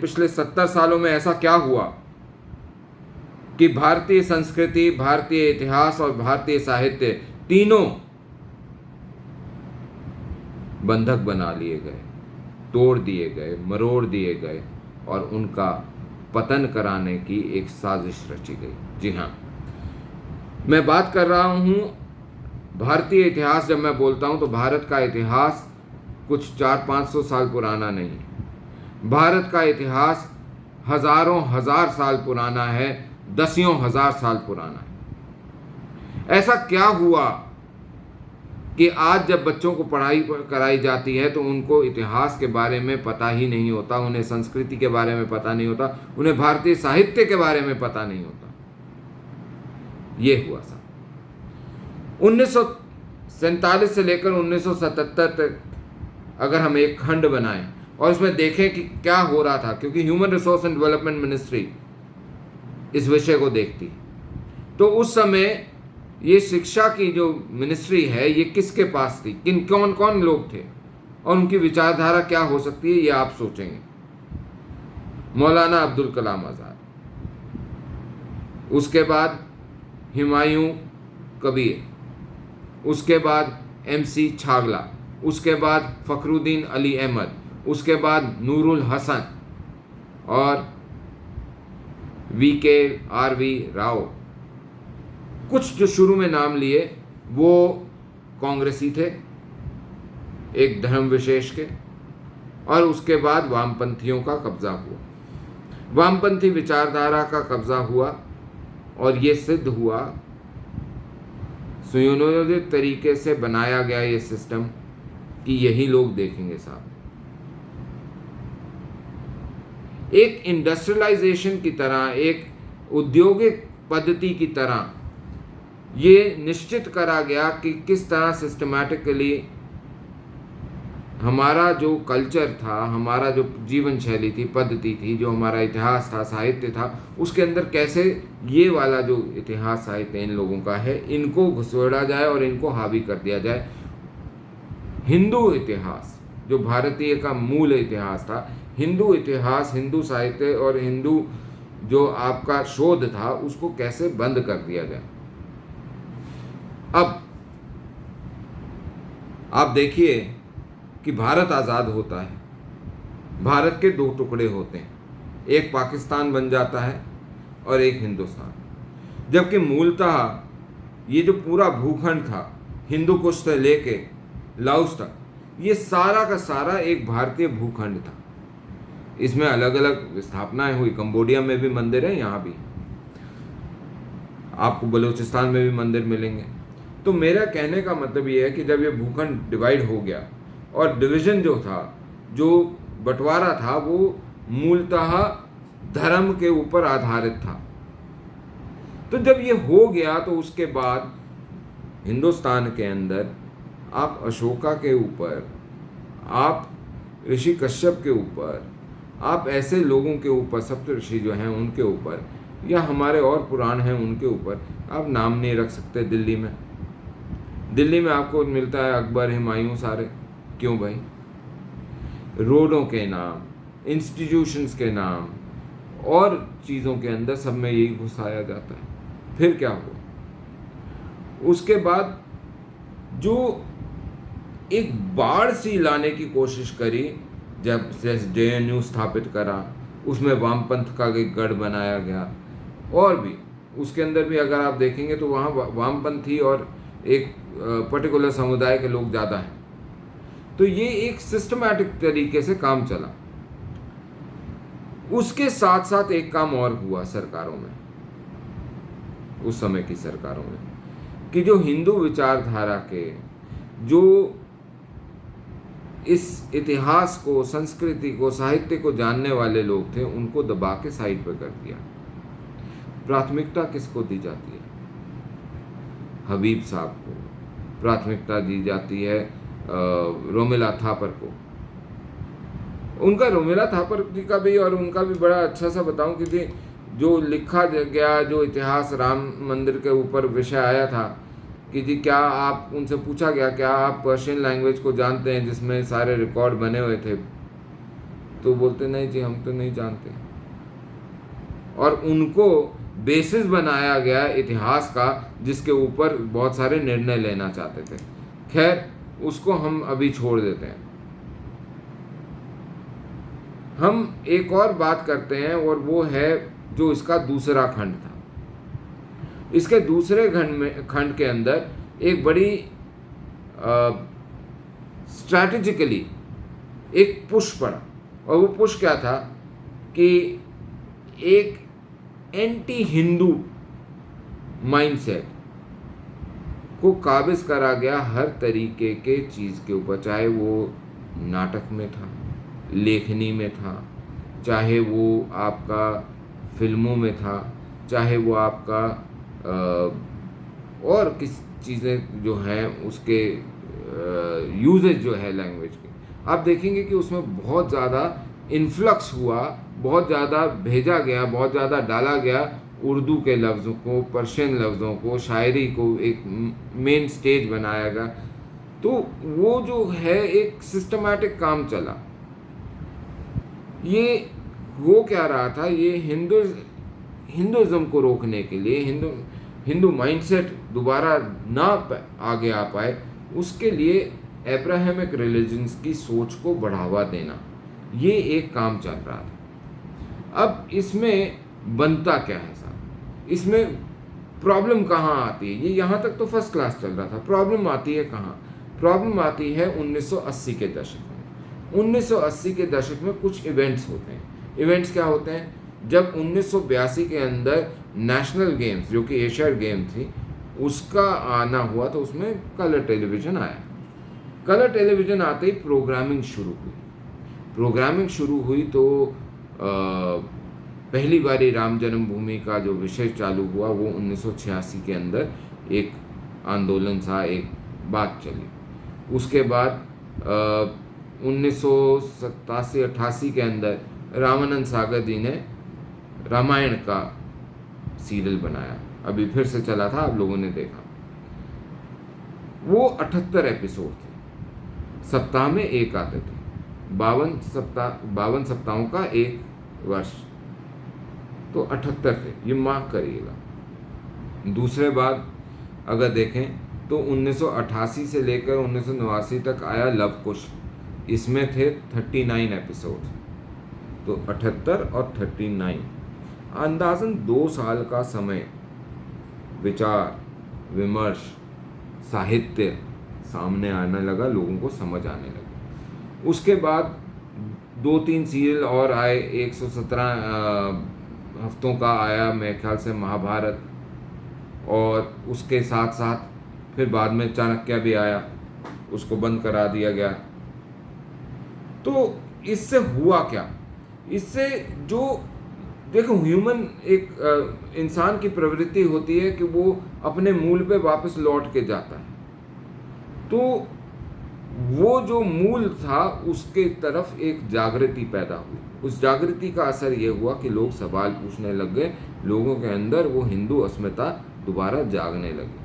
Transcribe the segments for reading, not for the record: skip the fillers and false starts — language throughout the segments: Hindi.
पिछले 70 सालों में ऐसा क्या हुआ कि भारतीय संस्कृति, भारतीय इतिहास और भारतीय साहित्य तीनों बंधक बना लिए गए, तोड़ दिए गए, मरोड़ दिए गए और उनका पतन कराने की एक साजिश रची गई। जी हाँ, मैं बात कर रहा हूँ भारतीय इतिहास। जब मैं बोलता हूँ तो भारत का इतिहास कुछ 400-500 साल पुराना नहीं है। भारत का इतिहास हजारों हजार साल पुराना है, दसियों हजार साल पुराना है। ऐसा क्या हुआ कि आज जब बच्चों को पढ़ाई कराई जाती है तो उनको इतिहास के बारे में पता ही नहीं होता, उन्हें संस्कृति के बारे में पता नहीं होता, उन्हें भारतीय साहित्य के बारे में पता नहीं होता। ये हुआ था 1947 से लेकर 1977 तक। अगर हम एक खंड बनाएं और इसमें देखें कि क्या हो रहा था, क्योंकि human resource and development ministry इस विषय को देखती, तो उस समय ये शिक्षा की जो मिनिस्ट्री है ये किसके पास थी, कौन कौन लोग थे और उनकी विचारधारा क्या हो सकती है, ये आप सोचेंगे। मौलाना अब्दुल कलाम आज़ाद, उसके बाद हुमायूं कबीर, उसके बाद MC छागला, उसके बाद फखरुद्दीन अली अहमद, उसके बाद नूरुल हसन और VKRV राव। कुछ जो शुरू में नाम लिए वो कांग्रेसी थे, एक धर्म विशेष के, और उसके बाद वामपंथियों का कब्जा हुआ, वामपंथी विचारधारा का कब्जा हुआ और ये सिद्ध हुआ, सुनियोजित तरीके से बनाया गया ये सिस्टम कि यही लोग देखेंगे साहब। एक इंडस्ट्रियलाइजेशन की तरह, एक औद्योगिक पद्धति की तरह ये निश्चित करा गया कि किस तरह सिस्टमैटिकली हमारा जो कल्चर था, हमारा जो जीवन शैली थी, पद्धति थी, जो हमारा इतिहास था, साहित्य था, उसके अंदर कैसे ये वाला जो इतिहास साहित्य इन लोगों का है इनको घुसोड़ा जाए और इनको हावी कर दिया जाए। हिंदू इतिहास जो भारतीय का मूल इतिहास था, हिंदू इतिहास, हिंदू साहित्य और हिंदू जो आपका शोध था, उसको कैसे बंद कर दिया जाए। अब आप देखिए कि भारत आज़ाद होता है, भारत के दो टुकड़े होते हैं, एक पाकिस्तान बन जाता है और एक हिंदुस्तान, जबकि मूलतः ये जो पूरा भूखंड था हिंदू कुश से लेके लाओस तक, ये सारा का सारा एक भारतीय भूखंड था। इसमें अलग अलग स्थापनाएं हुई, कंबोडिया में भी मंदिर है, यहाँ भी आपको बलूचिस्तान में भी मंदिर मिलेंगे। तो मेरा कहने का मतलब ये है कि जब ये भूखंड डिवाइड हो गया और डिवीज़न जो था, जो बंटवारा था, वो मूलतः धर्म के ऊपर आधारित था। तो जब ये हो गया तो उसके बाद हिंदुस्तान के अंदर आप अशोका के ऊपर, आप ऋषि कश्यप के ऊपर, आप ऐसे लोगों के ऊपर, सप्तऋषि जो हैं उनके ऊपर, या हमारे और पुराण हैं उनके ऊपर आप नाम नहीं रख सकते। दिल्ली में आपको मिलता है अकबर, हुमायूं, सारे। क्यों भाई? रोडों के नाम, इंस्टीट्यूशंस के नाम और चीज़ों के अंदर सब में यही घुसाया जाता है। फिर क्या हुआ? उसके बाद जो एक बाढ़ सी लाने की कोशिश करी, जब JNU स्थापित करा, उसमें वामपंथ का एक गढ़ बनाया गया, और भी उसके अंदर भी अगर आप देखेंगे तो वहाँ वामपंथी और एक पर्टिकुलर समुदाय के लोग ज़्यादा हैं। तो ये एक सिस्टमैटिक तरीके से काम चला। उसके साथ साथ एक काम और हुआ सरकारों में, उस समय की सरकारों में, कि जो हिंदू विचारधारा के, जो इस इतिहास को, संस्कृति को, साहित्य को जानने वाले लोग थे, उनको दबा के साइड पर कर दिया। प्राथमिकता किसको दी जाती है? हबीब साहब को प्राथमिकता दी जाती है, रोमिला थापर को। उनका, रोमिला थापर जी का भी और उनका भी बड़ा अच्छा सा बताऊं कि जो लिखा गया, जो इतिहास राम मंदिर के ऊपर विषय आया था कि जी क्या आप, उनसे पूछा गया क्या आप पर्शियन लैंग्वेज को जानते हैं जिसमें सारे रिकॉर्ड बने हुए थे? तो बोलते नहीं जी हम तो नहीं जानते, और उनको बेसिस बनाया गया इतिहास का जिसके ऊपर बहुत सारे निर्णय लेना चाहते थे। खैर उसको हम अभी छोड़ देते हैं। हम एक और बात करते हैं और वो है जो इसका दूसरा खंड था। इसके दूसरे खंड के अंदर एक बड़ी स्ट्रैटेजिकली एक पुश पड़ा, और वो पुश क्या था कि एक एंटी हिंदू माइंडसेट को काबिज करा गया हर तरीके के चीज़ के ऊपर, चाहे वो नाटक में था, लेखनी में था, चाहे वो आपका फिल्मों में था, चाहे वो आपका और किस चीज़ें जो हैं उसके यूजेज जो है लैंग्वेज के, आप देखेंगे कि उसमें बहुत ज़्यादा इन्फ्लक्स हुआ, बहुत ज़्यादा भेजा गया, बहुत ज़्यादा डाला गया उर्दू के लफ्ज़ों को, पर्शियन लफ्ज़ों को, शायरी को एक मेन स्टेज बनाया गया। तो वो जो है एक सिस्टमैटिक काम चला। ये हो क्या रहा था, ये हिंदुज़म को रोकने के लिए, हिंदू माइंडसेट दोबारा ना आगे आ पाए, उसके लिए एब्राहमिक रिलीजन्स की सोच को बढ़ावा देना, ये एक काम चल रहा था। अब इसमें बनता क्या है साहब, इसमें प्रॉब्लम कहाँ आती है? ये यहाँ तक तो फर्स्ट क्लास चल रहा था, प्रॉब्लम आती है कहाँ? प्रॉब्लम आती है 1980 के दशक में। 1980 के दशक में कुछ इवेंट्स होते हैं। इवेंट्स क्या होते हैं? जब 1982 के अंदर नेशनल गेम्स जो कि एशियाड गेम थी उसका आना हुआ, तो उसमें कलर टेलीविज़न आया। कलर टेलीविज़न आते ही प्रोग्रामिंग शुरू हुई तो पहली बारी राम जन्मभूमि का जो विषय चालू हुआ वो 1986 के अंदर एक आंदोलन सा, एक बात चली। उसके बाद 1987-88 के अंदर रामानंद सागर जी ने रामायण का सीरियल बनाया, अभी फिर से चला था, आप लोगों ने देखा। वो 78 एपिसोड थे, सप्ताह में एक आते थे, 52 सप्ताहों का एक वर्ष, तो 78 थे, ये मार्क करिएगा। दूसरे बाद अगर देखें तो 1988 से लेकर 1989 तक आया लव कुश, इसमें थे 39 एपिसोड, तो 78 और 39, अंदाज़न 2 साल का समय विचार विमर्श साहित्य सामने आने लगा, लोगों को समझ आने लगा। उसके बाद 2-3 सीरियल और आए, 117 हफ्तों का आया मेरे ख्याल से महाभारत, और उसके साथ साथ फिर बाद में चाणक्य भी आया, उसको बंद करा दिया गया। तो इससे हुआ क्या? इससे जो देखो ह्यूमन एक इंसान की प्रवृत्ति होती है कि वो अपने मूल पे वापस लौट के जाता है, तो वो जो मूल था उसके तरफ एक जागृति पैदा हुई। उस जागृति का असर ये हुआ कि लोग सवाल पूछने लग गए, लोगों के अंदर वो हिंदू अस्मिता दोबारा जागने लगी।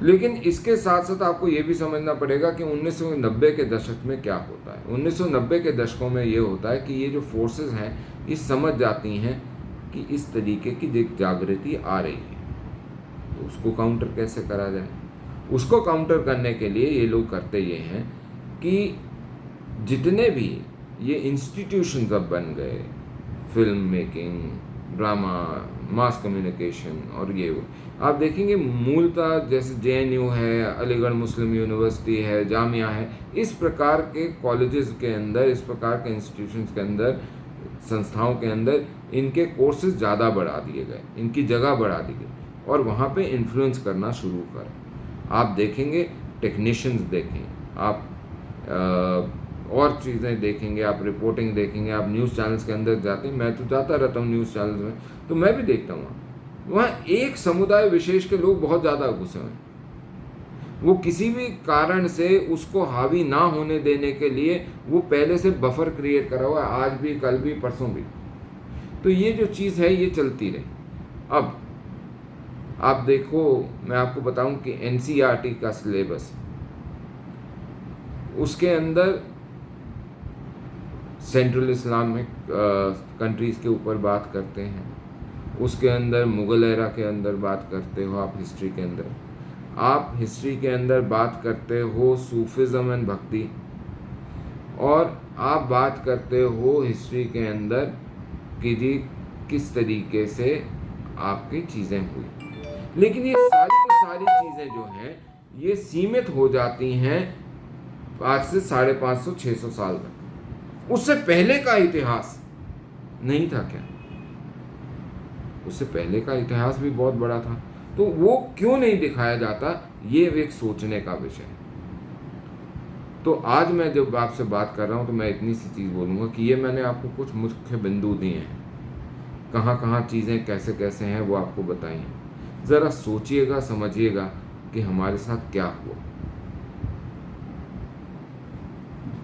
लेकिन इसके साथ साथ आपको ये भी समझना पड़ेगा कि 1990 के दशक में क्या होता है। 1990 के दशकों में ये होता है कि ये जो फोर्सेस हैं ये समझ जाती हैं कि इस तरीके की एक जागृति आ रही है, तो उसको काउंटर कैसे करा जाए। उसको काउंटर करने के लिए ये लोग करते ये हैं कि जितने भी ये इंस्टीट्यूशंस अब बन गए, film making, drama, mass communication और ये वो, आप देखेंगे मूलतः जैसे JNU है, अलीगढ़ मुस्लिम यूनिवर्सिटी है, जामिया है, इस प्रकार के कॉलेजेस के अंदर, इस प्रकार के इंस्टीट्यूशंस के अंदर, संस्थाओं के अंदर इनके कोर्सेज ज़्यादा बढ़ा दिए गए, इनकी जगह बढ़ा दी गई और वहाँ पे इन्फ्लुएंस करना शुरू कर। आप देखेंगे टेक्नीशियंस देखें, आप और चीज़ें देखेंगे, आप रिपोर्टिंग देखेंगे, आप न्यूज़ चैनल्स के अंदर जाते हैं, मैं तो जाता रहता हूँ न्यूज़ चैनल्स में, तो मैं भी देखता हूँ वहाँ एक समुदाय विशेष के लोग बहुत ज़्यादा घुसे हैं। वो किसी भी कारण से उसको हावी ना होने देने के लिए वो पहले से बफर क्रिएट करा हुआ है, आज भी, कल भी, परसों भी। तो ये जो चीज़ है ये चलती रही। अब आप देखो, मैं आपको बताऊं कि NCERT का सिलेबस, उसके अंदर सेंट्रल इस्लामिक कंट्रीज़ के ऊपर बात करते हैं, उसके अंदर मुग़ल एरा के अंदर बात करते हो आप हिस्ट्री के अंदर, आप हिस्ट्री के अंदर बात करते हो सूफिज़म एंड भक्ति, और आप बात करते हो हिस्ट्री के अंदर कि जी किस तरीके से आपकी चीज़ें हुई। लेकिन ये सारी की सारी चीज़ें जो हैं ये सीमित हो जाती हैं आज से 550-600 साल तक। उससे पहले का इतिहास नहीं था क्या? उससे पहले का इतिहास भी बहुत बड़ा था, तो वो क्यों नहीं दिखाया जाता, ये एक सोचने का विषय है। तो आज मैं जब आपसे बात कर रहा हूँ तो मैं इतनी सी चीज़ बोलूँगा कि ये मैंने आपको कुछ मुख्य बिंदु दिए हैं, कहाँ कहाँ चीज़ें कैसे कैसे हैं वो आपको बताई हैं। ज़रा सोचिएगा, समझिएगा कि हमारे साथ क्या हुआ।